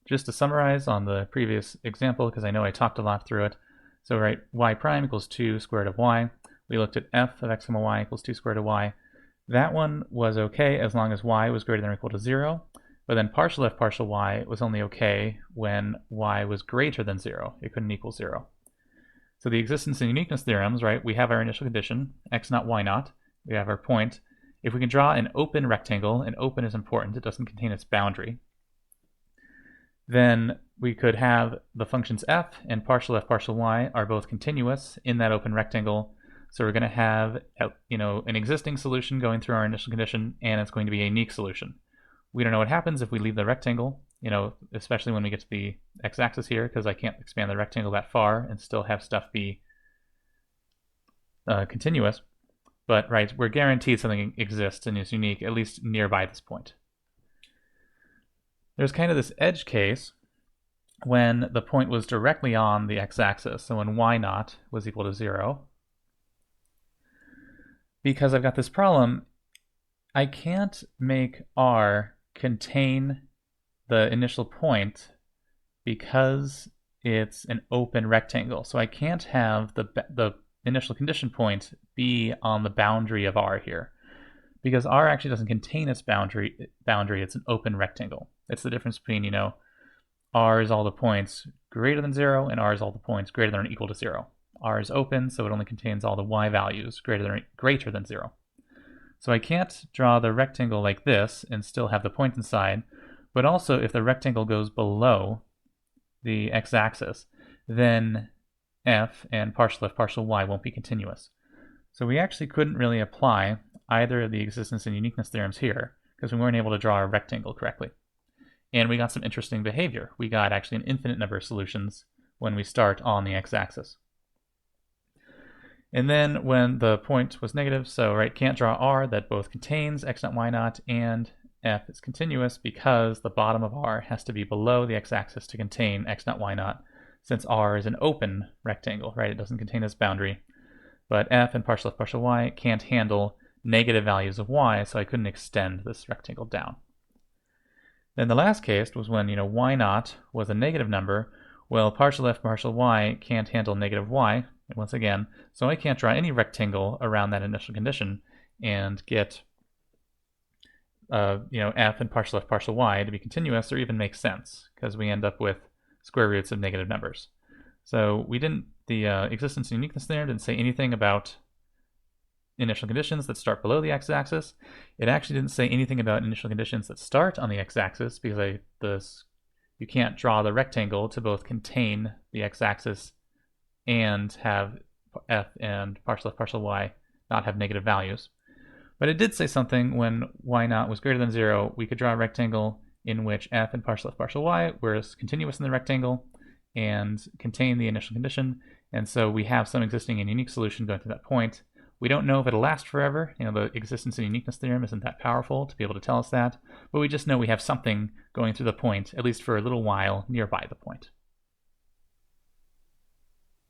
just to summarize on the previous example, because I know I talked a lot through it. So right, y prime equals 2 square root of y. We looked at f of x, y equals 2 square root of y. That one was okay as long as y was greater than or equal to 0. But then partial f partial y was only okay when y was greater than 0. It couldn't equal 0. So the existence and uniqueness theorems, right, we have our initial condition, x naught, y naught. We have our point. If we can draw an open rectangle, and open is important, it doesn't contain its boundary, then we could have the functions f and partial y are both continuous in that open rectangle. So we're going to have an existing solution going through our initial condition, and it's going to be a unique solution. We don't know what happens if we leave the rectangle, especially when we get to the x-axis here, because I can't expand the rectangle that far and still have stuff be continuous. But right, we're guaranteed something exists and is unique, at least nearby this point. There's kind of this edge case when the point was directly on the x-axis, so when y naught was equal to 0. Because I've got this problem, I can't make r contain the initial point because it's an open rectangle. So I can't have the initial condition point be on the boundary of r here, because r actually doesn't contain its boundary. It's an open rectangle. It's the difference between, r is all the points greater than 0 and r is all the points greater than or equal to 0. R is open, so it only contains all the y values greater than 0. So I can't draw the rectangle like this and still have the point inside, but also if the rectangle goes below the x-axis, then f and partial y won't be continuous. So we actually couldn't really apply either of the existence and uniqueness theorems here, because we weren't able to draw a rectangle correctly. And we got some interesting behavior. We got actually an infinite number of solutions when we start on the x-axis. And then when the point was negative, so right, can't draw r that both contains x naught, y naught, and f is continuous because the bottom of r has to be below the x-axis to contain x naught, y naught, since r is an open rectangle, right? It doesn't contain its boundary. But f and partial y can't handle negative values of y, so I couldn't extend this rectangle down. Then the last case was when y naught was a negative number. Well, partial y can't handle negative y, once again, so I can't draw any rectangle around that initial condition and get f and partial y to be continuous or even make sense, because we end up with square roots of negative numbers. So the existence and uniqueness theorem didn't say anything about initial conditions that start below the x-axis. It actually didn't say anything about initial conditions that start on the x-axis, because you can't draw the rectangle to both contain the x-axis and have f and partial y not have negative values. But it did say something when y naught was greater than 0, we could draw a rectangle in which f and partial y were continuous in the rectangle and contain the initial condition, and so we have some existing and unique solution going through that point. We don't know if it'll last forever. The existence and uniqueness theorem isn't that powerful to be able to tell us that, but we just know we have something going through the point, at least for a little while, nearby the point.